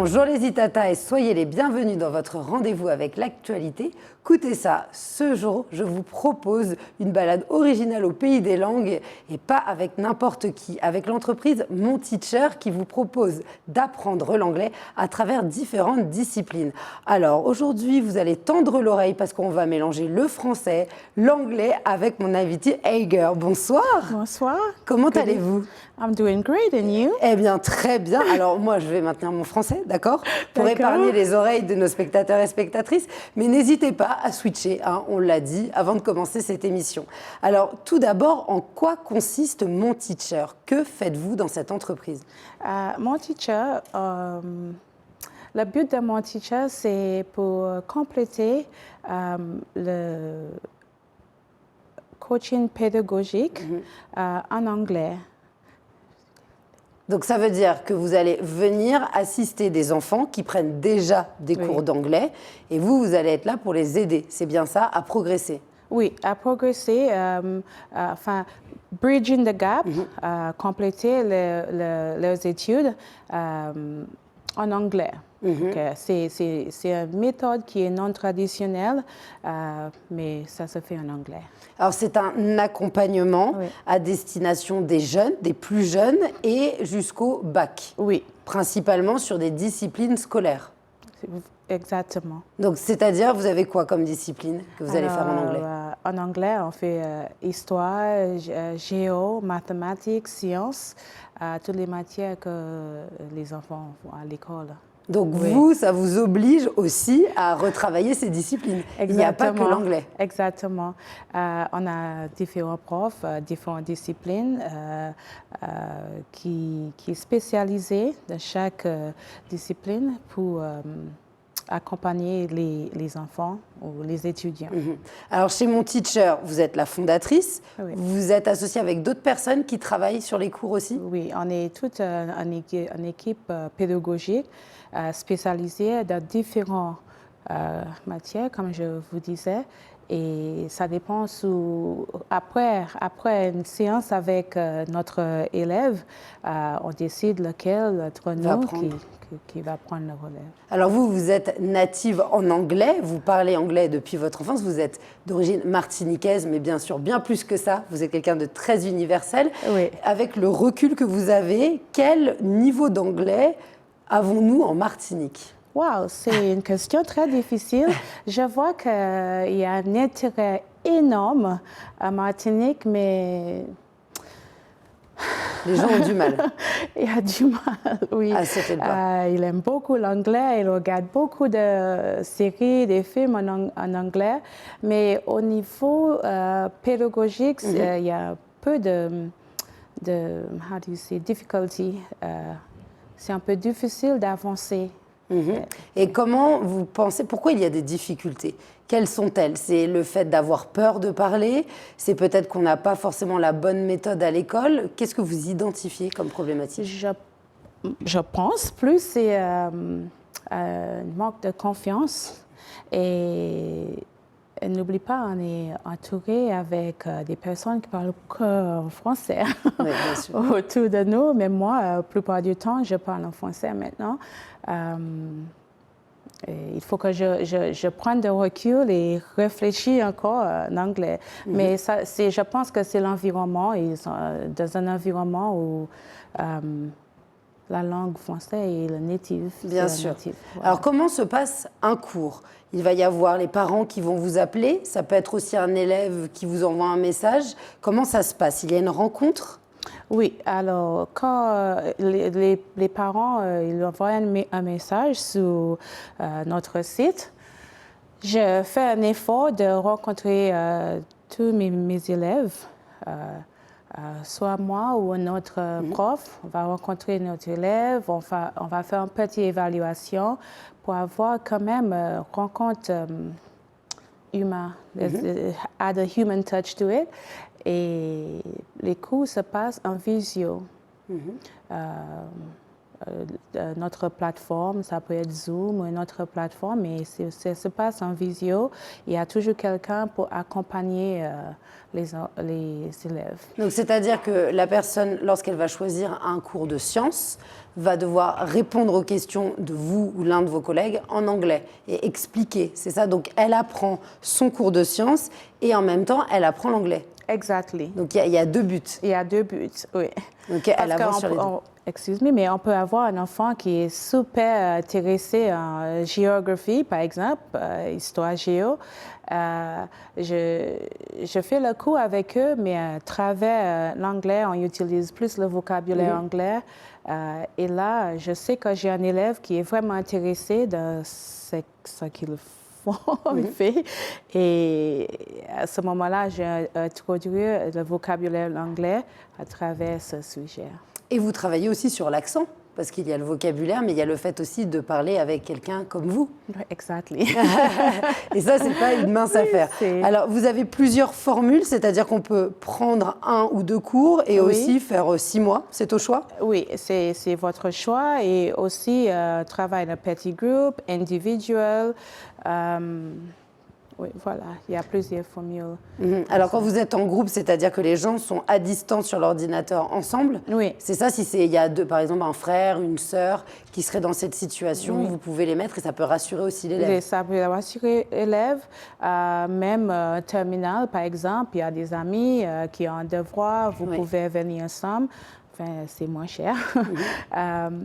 Bonjour les Itata et soyez les bienvenus dans votre rendez-vous avec l'actualité. Écoutez ça, ce jour, je vous propose une balade originale au pays des langues et pas avec n'importe qui, avec l'entreprise Mon Teacher qui vous propose d'apprendre l'anglais à travers différentes disciplines. Alors aujourd'hui, vous allez tendre l'oreille parce qu'on va mélanger le français, l'anglais avec mon invité Eiger. Bonsoir. Bonsoir. Comment allez-vous? I'm doing great, and you? Eh bien, très bien. Alors, moi, je vais maintenir mon français, d'accord? Pour épargner les oreilles de nos spectateurs et spectatrices. Mais n'hésitez pas à switcher, hein, on l'a dit, avant de commencer cette émission. Alors, tout d'abord, en quoi consiste Mon Teacher? Que faites-vous dans cette entreprise? Mon Teacher, le but de Mon Teacher, c'est pour compléter le coaching pédagogique en anglais. Donc ça veut dire que vous allez venir assister des enfants qui prennent déjà des cours d'anglais et vous allez être là pour les aider, c'est bien ça, à progresser? Oui, à progresser, enfin, bridging the gap, compléter leurs études en anglais. C'est une méthode qui est non traditionnelle, mais ça se fait en anglais. Alors c'est un accompagnement à destination des jeunes, des plus jeunes et jusqu'au bac. Oui. Principalement sur des disciplines scolaires. Exactement. Donc c'est-à-dire, vous avez quoi comme discipline que vous allez faire en anglais? En anglais, on fait histoire, géo, mathématiques, sciences, toutes les matières que les enfants font à l'école. Donc vous, ça vous oblige aussi à retravailler ces disciplines. Exactement. Il n'y a pas que l'anglais. Exactement. On a différents profs, différentes disciplines qui sont spécialisées dans chaque discipline pour accompagner les enfants ou les étudiants. Alors chez Mon Teacher, vous êtes la fondatrice. Oui. Vous êtes associée avec d'autres personnes qui travaillent sur les cours aussi? Oui, on est toute une équipe pédagogique spécialisée dans différentes matières, comme je vous disais. Et ça dépend après une séance avec notre élève, on décide lequel d'entre nous qui va prendre le relais. Alors vous êtes native en anglais, vous parlez anglais depuis votre enfance, vous êtes d'origine martiniquaise, mais bien sûr bien plus que ça, vous êtes quelqu'un de très universel. Oui. Avec le recul que vous avez, quel niveau d'anglais avons-nous en Martinique? Wow, c'est une question très difficile. Je vois qu'il y a un intérêt énorme à Martinique, mais les gens ont du mal. Il y a du mal, oui. Il aime beaucoup l'anglais, il regarde beaucoup de séries, des films en anglais, mais au niveau pédagogique, il y a un peu de how do you say, difficulty. C'est un peu difficile d'avancer. Et comment vous pensez, pourquoi il y a des difficultés? Quelles sont-elles? C'est le fait d'avoir peur de parler? C'est peut-être qu'on n'a pas forcément la bonne méthode à l'école? Qu'est-ce que vous identifiez comme problématique? Je pense plus c'est un manque de confiance. Et n'oublie pas, on est entouré avec des personnes qui parlent que français autour de nous. Mais moi, la plupart du temps, je parle en français maintenant. Il faut que je prenne de recul et réfléchisse encore en anglais. Mais je pense que c'est l'environnement. Dans un environnement où la langue française est le native. Bien sûr. Voilà. Alors, comment se passe un cours? Il va y avoir les parents qui vont vous appeler. Ça peut être aussi un élève qui vous envoie un message. Comment ça se passe? Il y a une rencontre? Oui, alors quand les parents ils envoient un message sur notre site, je fais un effort de rencontrer tous mes élèves. Soit moi ou un autre prof, on va rencontrer notre élève, on va faire une petite évaluation pour avoir quand même une rencontre humaine, add a human touch to it. Et les cours se passent en visio. notre plateforme, ça peut être Zoom ou une autre plateforme, mais ça se passe en visio. Il y a toujours quelqu'un pour accompagner les élèves. Donc, c'est-à-dire que la personne, lorsqu'elle va choisir un cours de sciences, va devoir répondre aux questions de vous ou l'un de vos collègues en anglais et expliquer. C'est ça, donc elle apprend son cours de sciences et en même temps, elle apprend l'anglais. Exactement. Donc, il y a deux buts. Il y a deux buts, oui. Donc, elle avance sur les deux. Excuse-moi, mais on peut avoir un enfant qui est super intéressé en géographie, par exemple, histoire géo. Je fais le cours avec eux, mais à travers l'anglais, on utilise plus le vocabulaire anglais. Et là, je sais que j'ai un élève qui est vraiment intéressé dans ce qu'il fait. Et à ce moment-là, j'ai introduit le vocabulaire anglais à travers ce sujet. Et vous travaillez aussi sur l'accent, parce qu'il y a le vocabulaire, mais il y a le fait aussi de parler avec quelqu'un comme vous. Exactement. Et ça, c'est pas une mince affaire. Alors, vous avez plusieurs formules, c'est-à-dire qu'on peut prendre 1 ou 2 cours et aussi faire 6 mois. C'est au choix? Oui, c'est votre choix. Et aussi, travail de petit groupe, individuel. Oui, voilà, il y a plusieurs formules. Alors, quand vous êtes en groupe, c'est-à-dire que les gens sont à distance sur l'ordinateur ensemble. Oui. C'est ça, si il y a par exemple, un frère, une sœur qui serait dans cette situation, vous pouvez les mettre et ça peut rassurer aussi l'élève. Ça peut rassurer l'élève. Même terminal, par exemple, il y a des amis qui ont un devoir, vous pouvez venir ensemble. Enfin, c'est moins cher.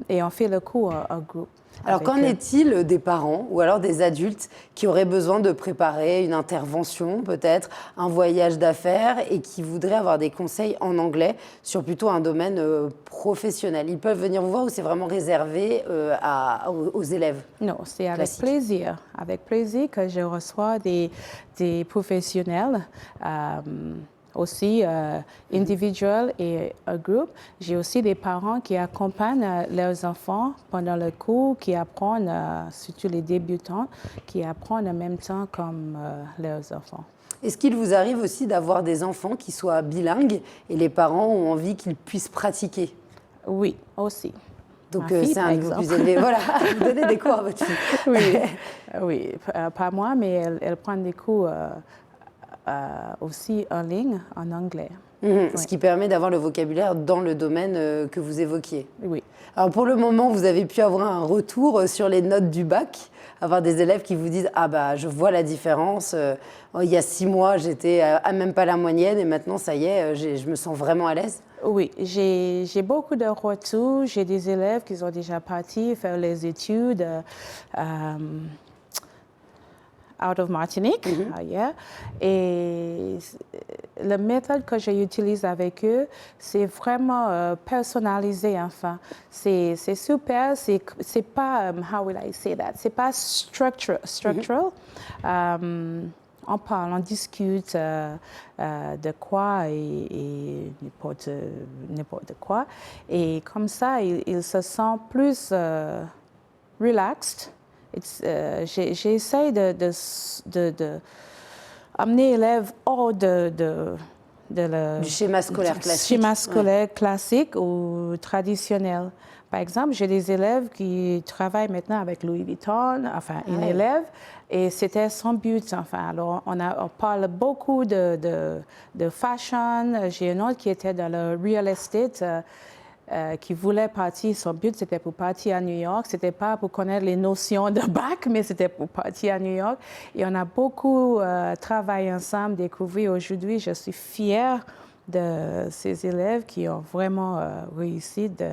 Et on fait le cours en groupe. Alors, qu'en est-il des parents ou alors des adultes qui auraient besoin de préparer une intervention, peut-être un voyage d'affaires et qui voudraient avoir des conseils en anglais sur plutôt un domaine professionnel? Ils peuvent venir vous voir ou c'est vraiment réservé aux élèves? Non, c'est avec plaisir. Avec plaisir que je reçois des professionnels. Aussi individuel et un groupe. J'ai aussi des parents qui accompagnent leurs enfants pendant le cours, qui apprennent, surtout les débutants, qui apprennent en même temps comme leurs enfants. Est-ce qu'il vous arrive aussi d'avoir des enfants qui soient bilingues et les parents ont envie qu'ils puissent pratiquer? Oui, aussi. Donc c'est un niveau plus élevé. Voilà, vous donnez des cours à votre fille. Oui, pas moi, mais elle prend des cours aussi en ligne, en anglais. Ce qui permet d'avoir le vocabulaire dans le domaine que vous évoquiez. Oui. Alors pour le moment, vous avez pu avoir un retour sur les notes du bac, avoir des élèves qui vous disent « Ah bah, je vois la différence, il y a 6 mois, j'étais à même pas la moyenne et maintenant, ça y est, je me sens vraiment à l'aise ». Oui, j'ai beaucoup de retours. J'ai des élèves qui sont déjà partis faire les études out of Martinique. Et la méthode que j'utilise avec eux, c'est vraiment personnalisé, enfin. C'est super, c'est pas, how will I say that? C'est pas structural. On parle, on discute de quoi et n'importe quoi. Et comme ça, ils se sentent plus relaxed. J'essaie de amener l'élève hors du schéma scolaire classique. Schéma scolaire classique ou traditionnel. Par exemple, j'ai des élèves qui travaillent maintenant avec Louis Vuitton, enfin une élève, et c'était son but. Enfin, alors on parle beaucoup de fashion. J'ai une autre qui était dans le real estate. Qui voulait partir, son but c'était pour partir à New York, c'était pas pour connaître les notions de bac, mais c'était pour partir à New York. Et on a beaucoup travaillé ensemble, découvert. Aujourd'hui, je suis fière de ces élèves qui ont vraiment réussi de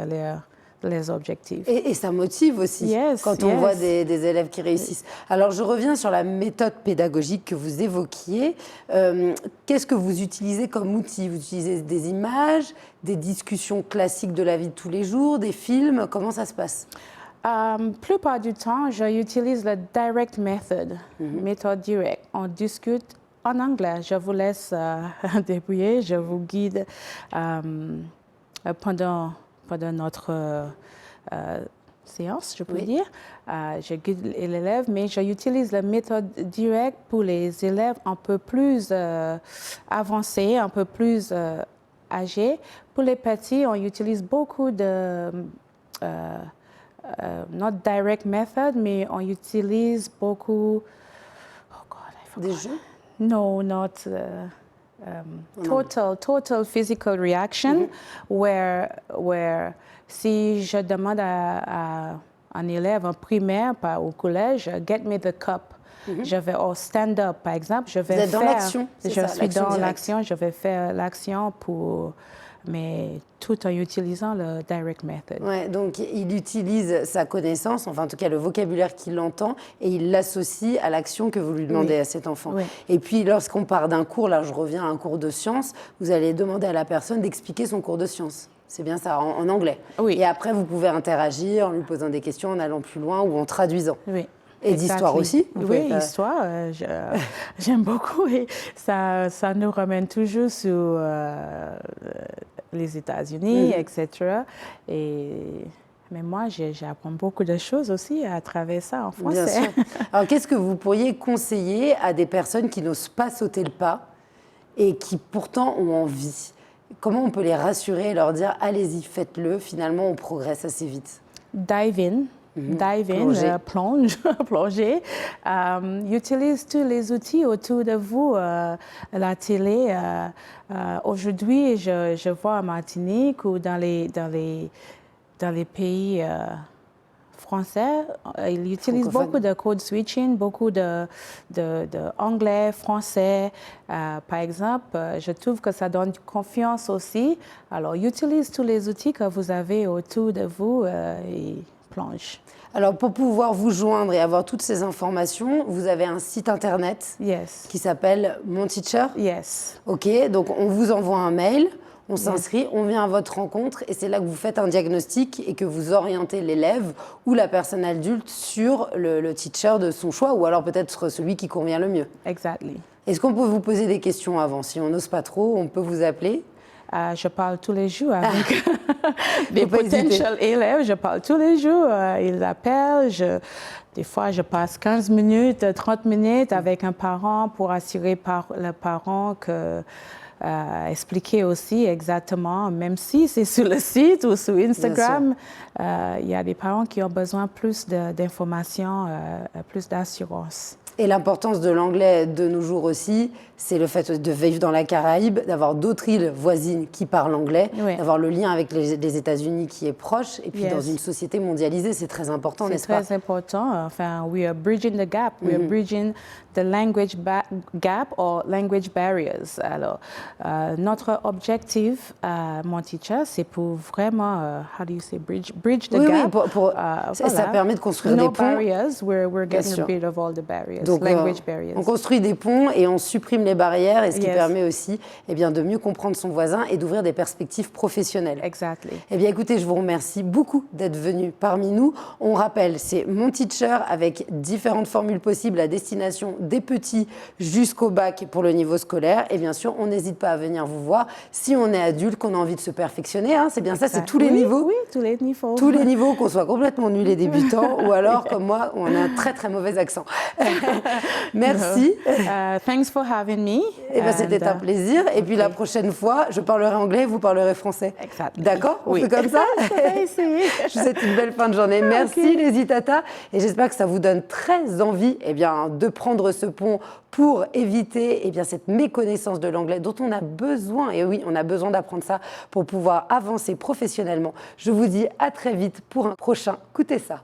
leurs objectifs. Et ça motive aussi quand on voit des élèves qui réussissent. Alors, je reviens sur la méthode pédagogique que vous évoquiez. Qu'est-ce que vous utilisez comme outil? Vous utilisez des images, des discussions classiques de la vie de tous les jours, des films? Comment ça se passe? Plupart du temps, j'utilise la direct method, méthode directe. On discute en anglais. Je vous laisse débrouiller, je vous guide pendant notre séance, je peux dire. Je guide l'élève, mais j'utilise la méthode directe pour les élèves un peu plus avancés, un peu plus âgés. Pour les petits, on utilise beaucoup de not direct method, mais on utilise beaucoup. Oh God, I forgot. Des jeux? No, not total physical reaction, where si je demande à un élève en primaire, pas au collège, get me the cup. Je vais au stand-up, par exemple. Je vais Vous êtes dans l'action, c'est ça, je suis dans directe. l'action, je vais faire l'action mais tout en utilisant le direct method. Ouais, donc il utilise sa connaissance, enfin en tout cas le vocabulaire qu'il entend, et il l'associe à l'action que vous lui demandez à cet enfant. Oui. Et puis lorsqu'on part d'un cours, là je reviens à un cours de sciences, vous allez demander à la personne d'expliquer son cours de sciences. C'est bien ça, en anglais. Oui. Et après, vous pouvez interagir en lui posant des questions, en allant plus loin ou en traduisant. Oui. Et d'histoire aussi? Oui, histoire, j'aime beaucoup. Et ça nous ramène toujours sur les États-Unis, etc. Mais moi, j'apprends beaucoup de choses aussi à travers ça en français. Bien sûr. Alors, qu'est-ce que vous pourriez conseiller à des personnes qui n'osent pas sauter le pas et qui pourtant ont envie? Comment on peut les rassurer et leur dire « Allez-y, faites-le, finalement, on progresse assez vite ». Dive in. Plonger. Utilise tous les outils autour de vous. La télé, aujourd'hui, je vois en Martinique ou dans les pays français, ils utilisent beaucoup de code switching, beaucoup de anglais, français. Par exemple, je trouve que ça donne confiance aussi. Alors, utilise tous les outils que vous avez autour de vous et plonge. Alors, pour pouvoir vous joindre et avoir toutes ces informations, vous avez un site internet qui s'appelle Mon Teacher. Yes. OK, donc on vous envoie un mail, on s'inscrit, on vient à votre rencontre et c'est là que vous faites un diagnostic et que vous orientez l'élève ou la personne adulte sur le teacher de son choix ou alors peut-être celui qui convient le mieux. Exactly. Est-ce qu'on peut vous poser des questions avant? Si on n'ose pas trop, on peut vous appeler? Je parle tous les jours avec des potentiels élèves. Je parle tous les jours. Ils appellent. Des fois, je passe 15 minutes, 30 minutes avec un parent pour assurer le parent que... expliquer aussi exactement, même si c'est sur le site ou sur Instagram, il y a des parents qui ont besoin plus d'informations, plus d'assurance. Et l'importance de l'anglais de nos jours aussi, c'est le fait de vivre dans la Caraïbe, d'avoir d'autres îles voisines qui parlent anglais, d'avoir le lien avec les États-Unis qui est proche, et puis dans une société mondialisée, c'est très important, n'est-ce pas? C'est très important. Enfin, we are bridging the gap. We are bridging the language gap or language barriers. Alors, notre objectif, Mon Teacher, c'est pour vraiment, how do you say, bridge the gap. Ça permet de construire des ponts. Barriers, we're getting rid of all the barriers. Donc, language barriers. On construit des ponts et on supprime les barrières, et ce qui permet aussi de mieux comprendre son voisin et d'ouvrir des perspectives professionnelles. Exactly. Eh bien, écoutez, je vous remercie beaucoup d'être venu parmi nous. On rappelle, c'est Mon Teacher avec différentes formules possibles à destination des petits jusqu'au bac pour le niveau scolaire. Et bien sûr, on n'hésite pas à venir vous voir si on est adulte, qu'on a envie de se perfectionner. Hein, c'est bien ça, c'est tous les niveaux. Oui, tous les niveaux. Tous les niveaux, qu'on soit complètement nul et débutant, ou alors, comme moi, on a un très très mauvais accent. Merci. Thanks for having me. Eh ben, c'était un plaisir. Et puis la prochaine fois, je parlerai anglais, vous parlerez français. Exactement. D'accord? On fait comme ça? Je vous souhaite une belle fin de journée. Merci les Itata. Et j'espère que ça vous donne très envie de prendre ce pont pour éviter cette méconnaissance de l'anglais dont on a besoin. Et oui, on a besoin d'apprendre ça pour pouvoir avancer professionnellement. Je vous dis à très vite pour un prochain Écoutez ça.